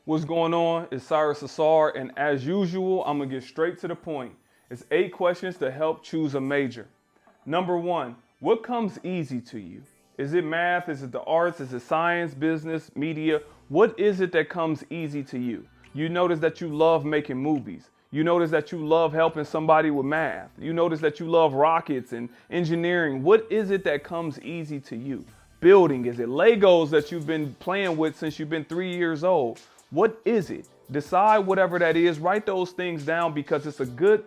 What's going on? It's Cyrus Assar, and as usual, I'm gonna get straight to the point. It's 8 questions to help choose a major. Number 1, what comes easy to you? Is it math? Is it the arts? Is it science, business, media? What is it that comes easy to you? You notice that you love making movies. You notice that you love helping somebody with math. You notice that you love rockets and engineering. What is it that comes easy to you? Building, is it Legos that you've been playing with since you've been 3 years old? What is it? Decide whatever that is, write those things down because it's a good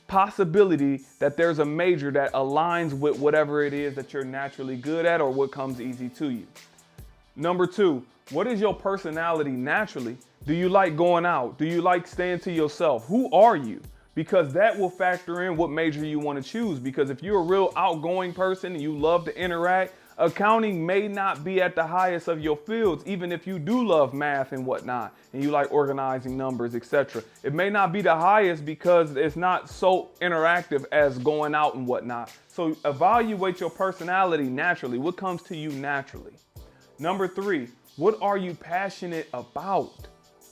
possibility that there's a major that aligns with whatever it is that you're naturally good at or what comes easy to you. Number 2, what is your personality naturally? Do you like going out? Do you like staying to yourself? Who are you? Because that will factor in what major you want to choose. Because if you're a real outgoing person and you love to interact, accounting may not be at the highest of your fields, even if you do love math and whatnot, and you like organizing numbers, etc. It may not be the highest because it's not so interactive as going out and whatnot. So evaluate your personality naturally. What comes to you naturally? Number 3, what are you passionate about?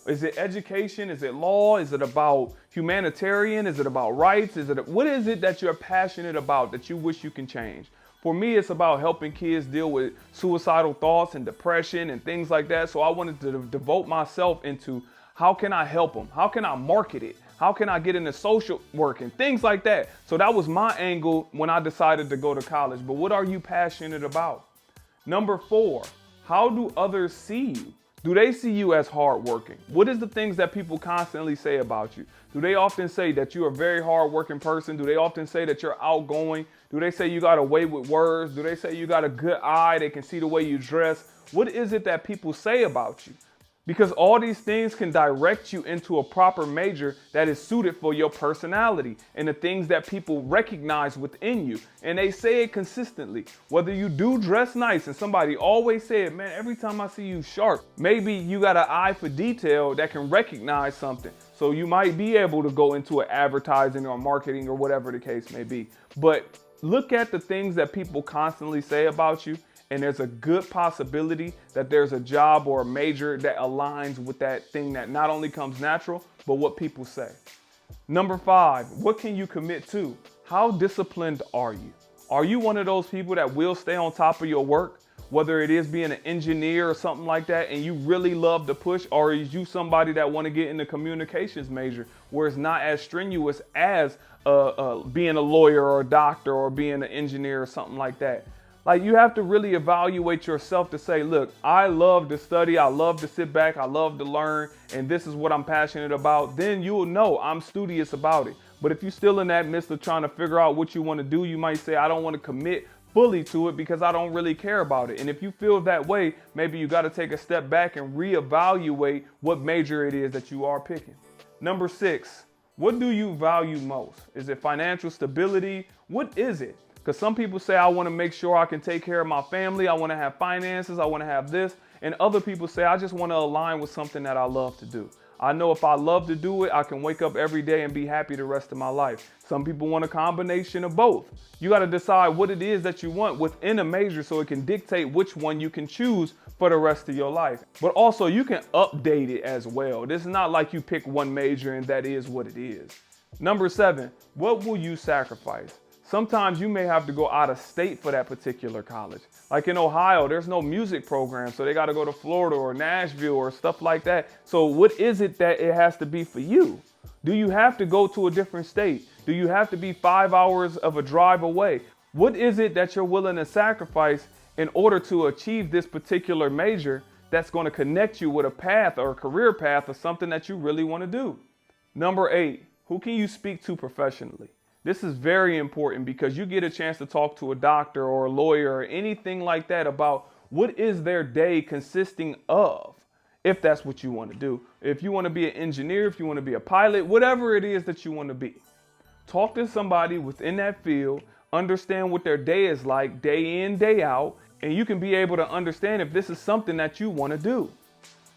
Is it education? Is it law? Is it about humanitarian? Is it about rights? What is it that you're passionate about that you wish you can change? For me, it's about helping kids deal with suicidal thoughts and depression and things like that. So I wanted to devote myself into how can I help them? How can I market it? How can I get into social work and things like that? So that was my angle when I decided to go to college. But what are you passionate about? Number 4, how do others see you? Do they see you as hardworking? What is the things that people constantly say about you? Do they often say that you're a very hardworking person? Do they often say that you're outgoing? Do they say you got a way with words? Do they say you got a good eye? They can see the way you dress. What is it that people say about you? Because all these things can direct you into a proper major that is suited for your personality and the things that people recognize within you. And they say it consistently. Whether you do dress nice and somebody always said, man, every time I see you sharp, maybe you got an eye for detail that can recognize something. So you might be able to go into an advertising or marketing or whatever the case may be. But look at the things that people constantly say about you. And there's a good possibility that there's a job or a major that aligns with that thing that not only comes natural, but what people say. Number 5, what can you commit to? How disciplined are you? Are you one of those people that will stay on top of your work, whether it is being an engineer or something like that, and you really love to push, or is you somebody that want to get in the communications major where it's not as strenuous as being a lawyer or a doctor or being an engineer or something like that? Like, you have to really evaluate yourself to say, look, I love to study, I love to sit back, I love to learn, and this is what I'm passionate about. Then you will know I'm studious about it. But if you're still in that midst of trying to figure out what you want to do, you might say, I don't want to commit fully to it because I don't really care about it. And if you feel that way, maybe you got to take a step back and reevaluate what major it is that you are picking. Number 6, what do you value most? Is it financial stability? What is it? Because some people say, I want to make sure I can take care of my family. I want to have finances. I want to have this. And other people say, I just want to align with something that I love to do. I know if I love to do it, I can wake up every day and be happy the rest of my life. Some people want a combination of both. You got to decide what it is that you want within a major so it can dictate which one you can choose for the rest of your life. But also you can update it as well. This is not like you pick one major and that is what it is. Number 7, what will you sacrifice? Sometimes you may have to go out of state for that particular college. Like in Ohio, there's no music program, so they got to go to Florida or Nashville or stuff like that. So what is it that it has to be for you? Do you have to go to a different state? Do you have to be 5 hours of a drive away? What is it that you're willing to sacrifice in order to achieve this particular major that's going to connect you with a path or a career path or something that you really want to do? Number 8, who can you speak to professionally? This is very important because you get a chance to talk to a doctor or a lawyer or anything like that about what is their day consisting of, if that's what you want to do. If you want to be an engineer, if you want to be a pilot, whatever it is that you want to be. Talk to somebody within that field, understand what their day is like, day in, day out, and you can be able to understand if this is something that you want to do.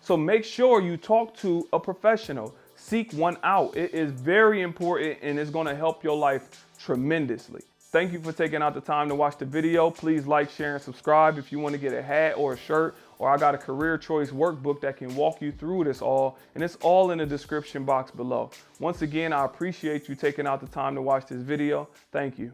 So make sure you talk to a professional. Seek one out. It is very important and it's going to help your life tremendously. Thank you for taking out the time to watch the video. Please like, share, and subscribe if you want to get a hat or a shirt or I got a career choice workbook that can walk you through this all, and it's all in the description box below. Once again, I appreciate you taking out the time to watch this video. Thank you.